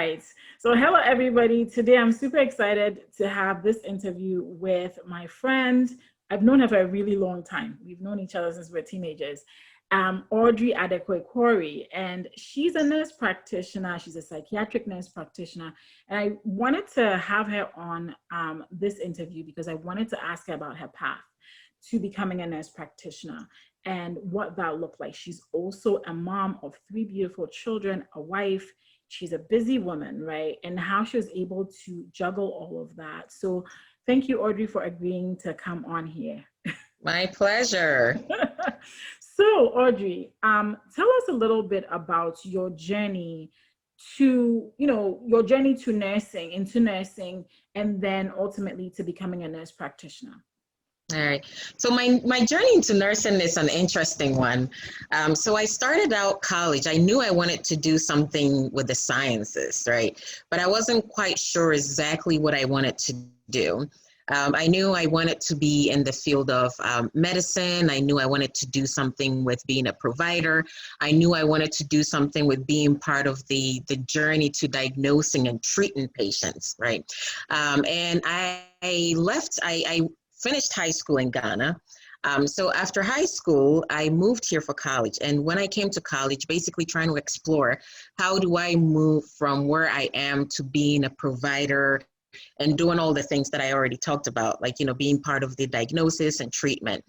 right. So hello, everybody. Today, I'm super excited to have this interview with my friend. I've known her for a really long time. We've known each other since we were teenagers. Audrey Addaquay-Corey, and she's a nurse practitioner. She's a psychiatric nurse practitioner. And I wanted to have her on this interview because I wanted to ask her about her path to becoming a nurse practitioner and what that looked like. She's also a mom of 3 beautiful children, a wife. She's a busy woman, right? And how she was able to juggle all of that. So thank you, Audrey, for agreeing to come on here. My pleasure. So, Audrey, tell us a little bit about your journey to, your journey to into nursing, and then ultimately to becoming a nurse practitioner. All right. So my journey into nursing is an interesting one. So I started out college. I knew I wanted to do something with the sciences, right? But I wasn't quite sure exactly what I wanted to do. I knew I wanted to be in the field of medicine. I knew I wanted to do something with being a provider. I knew I wanted to do something with being part of the journey to diagnosing and treating patients, right? And I finished high school in Ghana. So after high school, I moved here for college. And when I came to college, basically trying to explore how do I move from where I am to being a provider and doing all the things that I already talked about, like, being part of the diagnosis and treatment.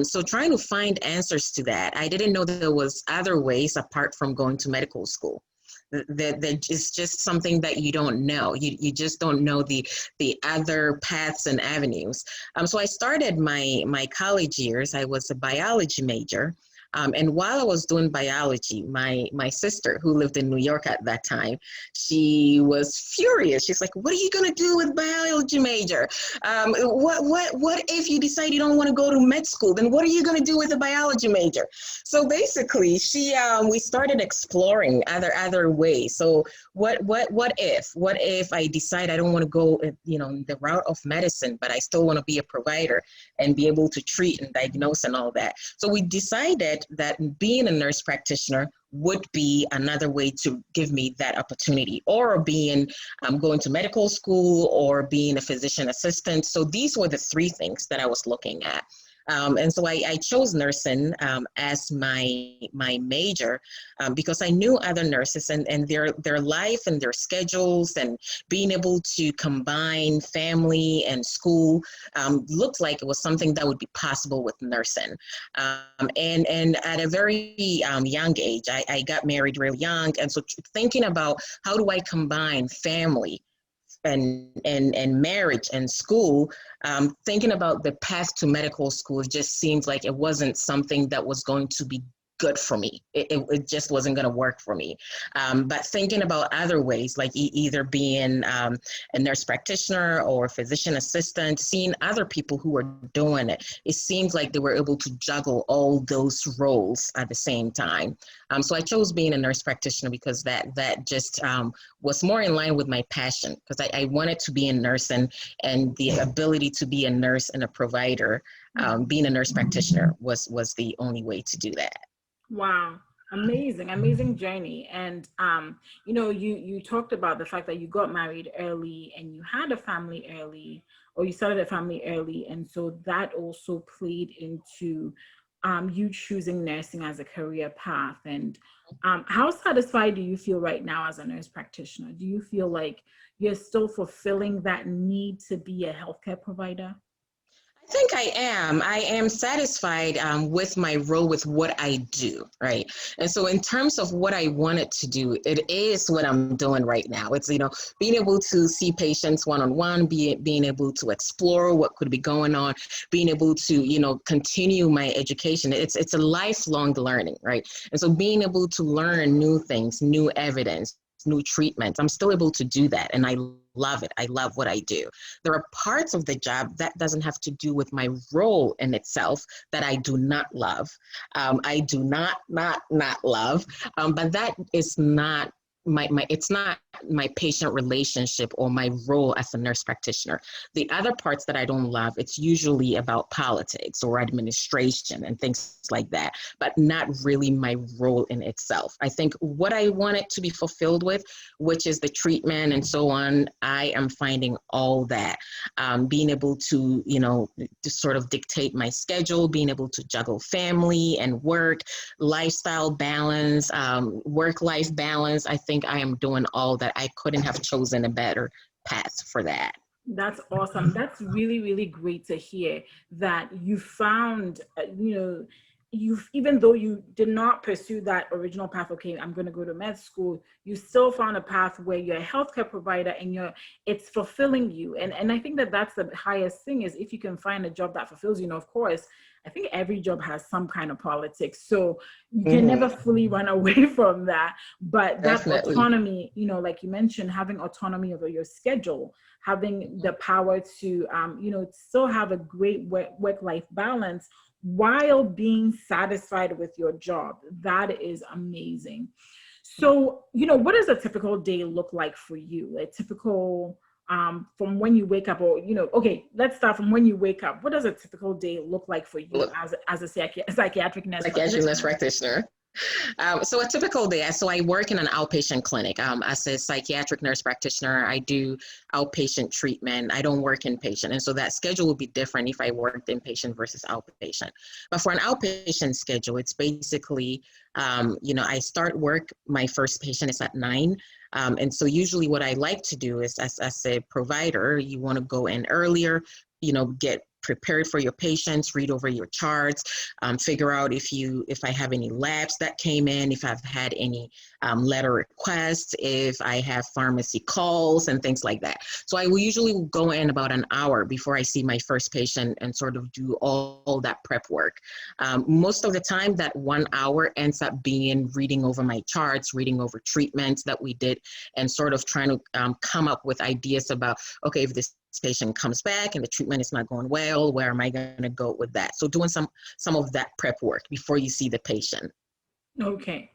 So trying to find answers to that. I didn't know that there was other ways apart from going to medical school. That is just something that you don't know. You just don't know the other paths and avenues. So I started my college years. I was a biology major. And while I was doing biology, my sister, who lived in New York at that time, she was furious. She's like, "What are you going to do with biology major? What if you decide you don't want to go to med school? Then what are you going to do with a biology major?" So basically, we started exploring other ways. So what if I decide I don't want to go the route of medicine, but I still want to be a provider and be able to treat and diagnose and all that. So we decided that being a nurse practitioner would be another way to give me that opportunity, or being going to medical school, or being a physician assistant. So these were the 3 things that I was looking at. And so I chose nursing as my major because I knew other nurses and their life and their schedules and being able to combine family and school looked like it was something that would be possible with nursing. And at a very young age, I got married really young. And so thinking about how do I combine family and marriage and school, thinking about the path to medical school just seems like it wasn't something that was going to be good for me. It just wasn't going to work for me. But thinking about other ways, like either being a nurse practitioner or physician assistant, seeing other people who were doing it, it seems like they were able to juggle all those roles at the same time. So I chose being a nurse practitioner because that just was more in line with my passion, because I wanted to be in nursing, and the ability to be a nurse and a provider, being a nurse practitioner was the only way to do that. Wow. Amazing journey. And, you talked about the fact that you got married early and you had a family early, or you started a family early. And so that also played into you choosing nursing as a career path. And how satisfied do you feel right now as a nurse practitioner? Do you feel like you're still fulfilling that need to be a healthcare provider? I think I am. I am satisfied with my role, with what I do, right? And so in terms of what I wanted to do, it is what I'm doing right now. It's, being able to see patients one-on-one, being able to explore what could be going on, being able to, continue my education. It's a lifelong learning, right? And so being able to learn new things, new evidence, new treatments, I'm still able to do that. And I love it. I love what I do. There are parts of the job that doesn't have to do with my role in itself that I do not love. I do not love, but that is not it's not my patient relationship or my role as a nurse practitioner. The other parts that I don't love, it's usually about politics or administration and things like that, but not really my role in itself. I think what I want it to be fulfilled with, which is the treatment and so on, I am finding all that. Being able to, to sort of dictate my schedule, being able to juggle family and work, lifestyle balance, work-life balance. I think I am doing all that. I couldn't have chosen a better path for that. That's awesome. That's really, really great to hear that you found, even though you did not pursue that original path, okay, I'm going to go to med school, you still found a path where you're a healthcare provider and it's fulfilling you. And I think that that's the highest thing, is if you can find a job that fulfills you. Of course, I think every job has some kind of politics, so you can never fully run away from that. But that autonomy, like you mentioned, having autonomy over your schedule, having the power to, still have a great work-life balance while being satisfied with your job. That is amazing. So, what does a typical day look like for you? A typical, from when you wake up, or, okay, let's start from when you wake up. What does a typical day look like for you as a psychiatric nurse practitioner? So a typical day, so I work in an outpatient clinic. As a psychiatric nurse practitioner, I do outpatient treatment. I don't work inpatient. And so that schedule will be different if I worked inpatient versus outpatient. But for an outpatient schedule, it's basically, I start work, my first patient is at 9. And so usually what I like to do is, as a provider, you want to go in earlier, get prepared for your patients, read over your charts, figure out if I have any labs that came in, if I've had any letter requests, if I have pharmacy calls and things like that. So I will usually go in about an hour before I see my first patient and sort of do all that prep work. Most of the time, that 1 hour ends up being reading over my charts, reading over treatments that we did, and sort of trying to come up with ideas about, okay, if this patient comes back and the treatment is not going well, where am I going to go with that? So doing some of that prep work before you see the patient. Okay,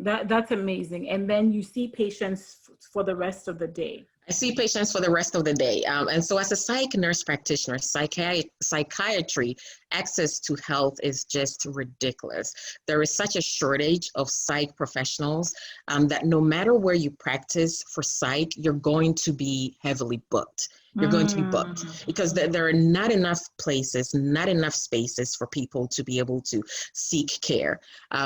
that's amazing. And then you see patients for the rest of the day. I see patients for the rest of the day. And so as a psych nurse practitioner, psychiatry, access to health is just ridiculous. There is such a shortage of psych professionals that no matter where you practice for psych, you're going to be heavily booked. You're going to be booked because there are not enough places, not enough spaces for people to be able to seek care.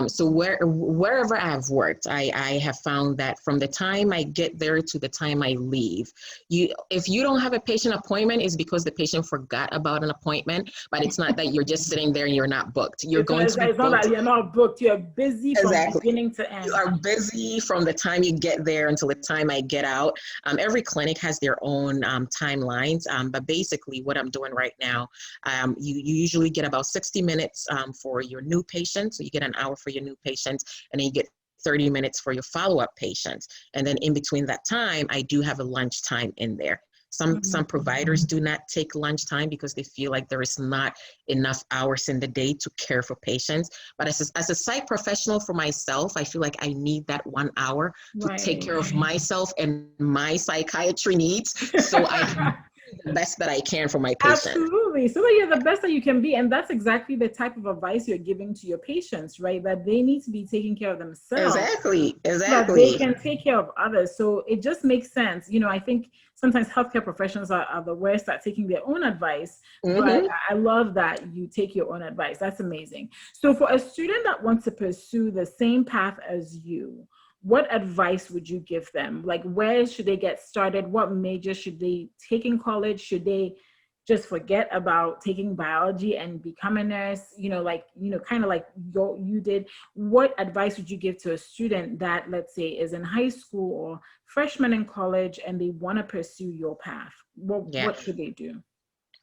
So wherever I've worked, I have found that from the time I get there to the time I leave, if you don't have a patient appointment, it's because the patient forgot about an appointment, but it's not that you're just sitting there and you're not booked. You're going to be booked. It's not that you're not booked. You're busy from beginning to end. You are busy from the time you get there until the time I get out. Every clinic has their own timelines, but basically what I'm doing right now, you usually get about 60 minutes for your new patients. So you get an hour for your new patients, and then you get 30 minutes for your follow-up patients. And then in between that time, I do have a lunch time in there. Some providers do not take lunch time because they feel like there is not enough hours in the day to care for patients. But as a psych professional for myself, I feel like I need that 1 hour to take care of myself and my psychiatry needs, so I can do the best that I can for my patients. Absolutely. So that you're the best that you can be. And that's exactly the type of advice you're giving to your patients, right? That they need to be taking care of themselves. Exactly. So that they can take care of others. So it just makes sense. I think sometimes healthcare professionals are the worst at taking their own advice, but I love that you take your own advice. That's amazing. So for a student that wants to pursue the same path as you, what advice would you give them? Like, where should they get started? What major should they take in college? Should they just forget about taking biology and become a nurse? Kind of like you did. What advice would you give to a student that, let's say, is in high school or freshman in college and they want to pursue your path? What should they do?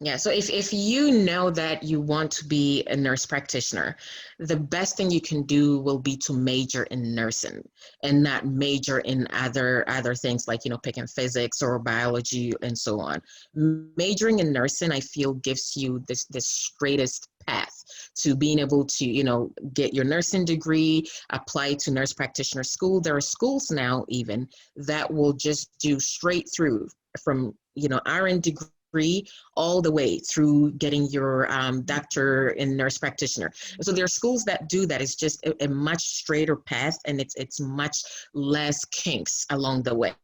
Yeah, so if you know that you want to be a nurse practitioner, the best thing you can do will be to major in nursing and not major in other things like, picking physics or biology and so on. Majoring in nursing, I feel, gives you this greatest path to being able to, get your nursing degree, apply to nurse practitioner school. There are schools now even that will just do straight through from, RN degree all the way through getting your doctor in nurse practitioner. So there are schools that do that. It's just a much straighter path, and it's much less kinks along the way.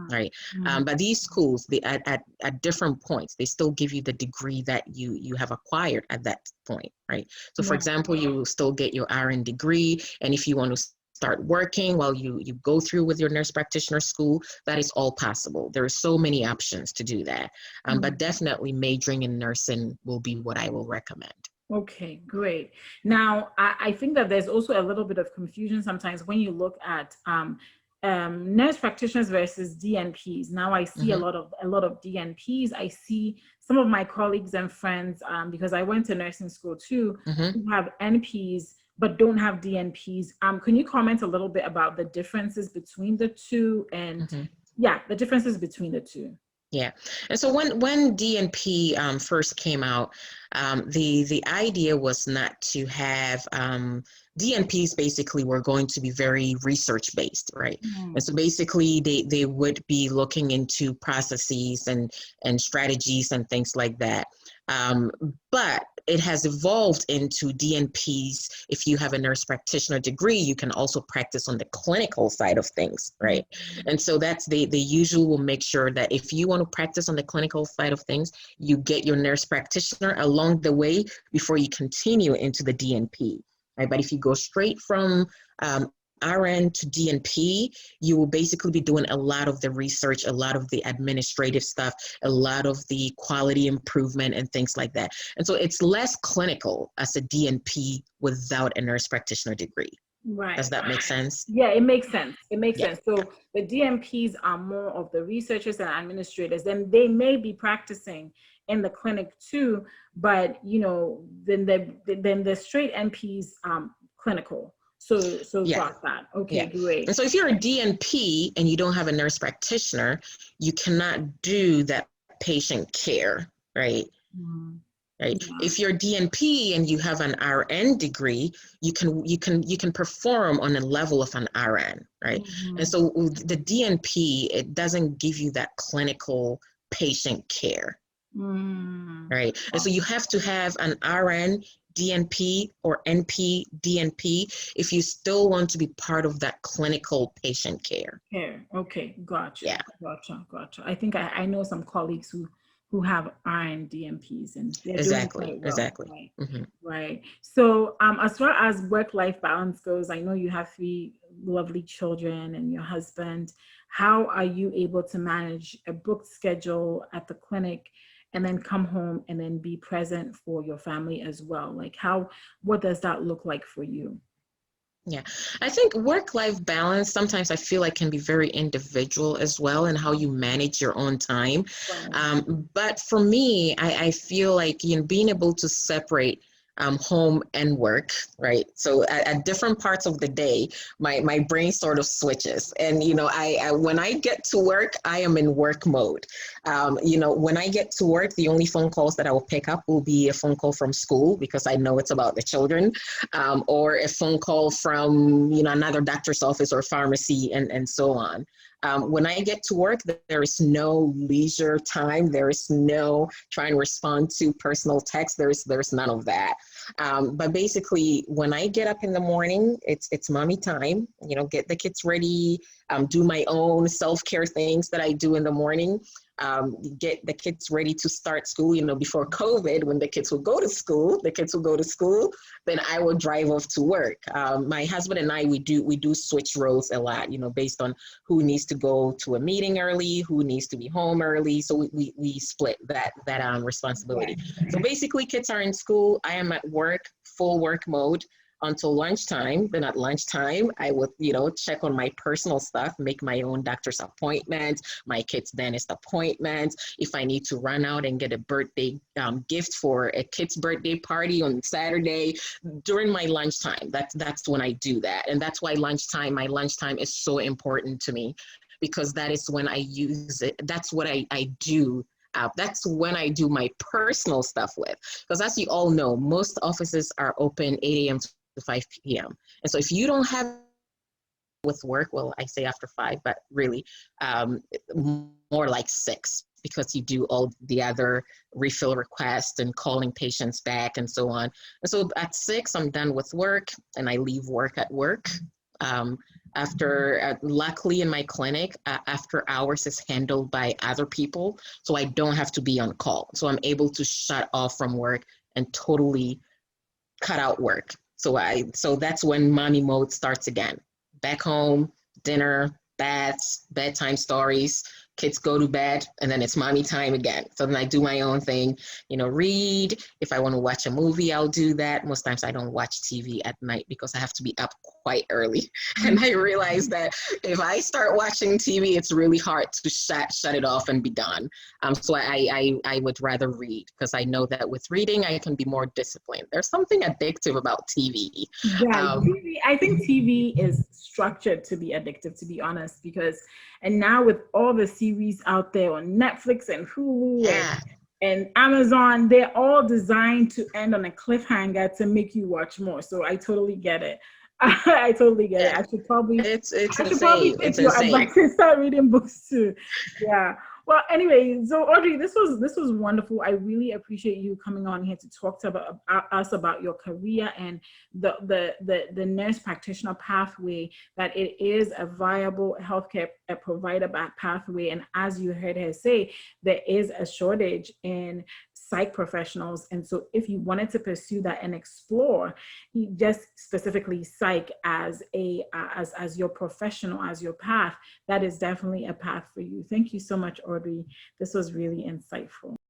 Right. But these schools, at different points, they still give you the degree that you have acquired at that point. Right. So for example, you still get your RN degree. And if you want to start working while you go through with your nurse practitioner school, that is all possible. There are so many options to do that. But definitely majoring in nursing will be what I will recommend. Okay, great. Now, I think that there's also a little bit of confusion sometimes when you look at nurse practitioners versus DNPs. Now I see a lot of DNPs. I see some of my colleagues and friends, because I went to nursing school too, who have NPs but don't have DNPs. Can you comment a little bit about the differences between the two and the differences between the two? Yeah. And so when DNP first came out, the idea was not to have DNPs basically were going to be very research based, right? And so basically they would be looking into processes and strategies and things like that. But it has evolved into DNPs. If you have a nurse practitioner degree, you can also practice on the clinical side of things, right? And so that's they usually will make sure that if you want to practice on the clinical side of things, you get your nurse practitioner along the way before you continue into the DNP, right? But if you go straight from RN to DNP, you will basically be doing a lot of the research, a lot of the administrative stuff, a lot of the quality improvement and things like that. And so it's less clinical as a DNP without a nurse practitioner degree. Right. Does that make sense? Yeah, it makes sense. It makes sense. So the DNPs are more of the researchers and administrators, and they may be practicing in the clinic too, but then the straight NPs clinical. So got that. Okay, great. And so if you're a DNP and you don't have a nurse practitioner, you cannot do that patient care, right? Right. Yeah. If you're DNP and you have an RN degree, you can perform on a level of an RN, right? And so the DNP, it doesn't give you that clinical patient care, right? And so you have to have an RN DNP or NP DNP if you still want to be part of that clinical patient care. Okay, gotcha. Yeah. Gotcha. I think I know some colleagues who have RN DNPs, and they're exactly doing quite well, right? Right. So as far as work-life balance goes, I know you have 3 lovely children and your husband. How are you able to manage a booked schedule at the clinic and then come home and then be present for your family as well? Like what does that look like for you? Yeah, I think work-life balance sometimes I feel like can be very individual as well, and how you manage your own time. But for me, I feel like being able to separate home and work, right? So at different parts of the day, my brain sort of switches, and I when I get to work, I am in work mode. When I get to work, the only phone calls that I will pick up will be a phone call from school because I know it's about the children, or a phone call from another doctor's office or pharmacy, and so on. When I get to work, there is no leisure time. There is no trying to respond to personal text. There's none of that. But basically, when I get up in the morning, it's mommy time. Get the kids ready, do my own self-care things that I do in the morning. Get the kids ready to start school. Before COVID, when the kids would go to school, then I would drive off to work. My husband and I, we do switch roles a lot, based on who needs to go to a meeting early, who needs to be home early. So we split that responsibility. So basically, kids are in school. I am at work, full work mode until lunchtime. Then at lunchtime, I would, check on my personal stuff, make my own doctor's appointments, my kids' dentist appointments. If I need to run out and get a birthday gift for a kid's birthday party on Saturday, during my lunchtime, that's when I do that. And that's why my lunchtime is so important to me, because that is when I use it. That's what I do That's when I do my personal stuff with. Because as you all know, most offices are open 8 a.m. to 5 p.m. And so if you don't have with work, well, I say after 5, but really more like 6, because you do all the other refill requests and calling patients back and so on. And so at 6, I'm done with work and I leave work at work. Luckily in my clinic, after hours is handled by other people, so I don't have to be on call. So I'm able to shut off from work and totally cut out work. So that's when mommy mode starts again. Back home, dinner, baths, bedtime stories, kids go to bed, and then it's mommy time again. So then I do my own thing, read. If I want to watch a movie, I'll do that. Most times I don't watch TV at night because I have to be up quite early. And I realize that if I start watching TV, it's really hard to shut it off and be done. So I would rather read, because I know that with reading, I can be more disciplined. There's something addictive about TV. Yeah, TV, I think TV is structured to be addictive, to be honest, and now with all the series out there on Netflix and Hulu and Amazon, they're all designed to end on a cliffhanger to make you watch more. So I totally get it. I totally get it. I should probably it's probably take your advice and start reading books too. Yeah. Well, anyway, so Audrey, this was wonderful. I really appreciate you coming on here to talk to us about your career and the nurse practitioner pathway, that it is a viable healthcare provider pathway. And as you heard her say, there is a shortage in psych professionals. And so if you wanted to pursue that and explore just specifically psych as your professional, as your path, that is definitely a path for you. Thank you so much, Audrey. This was really insightful.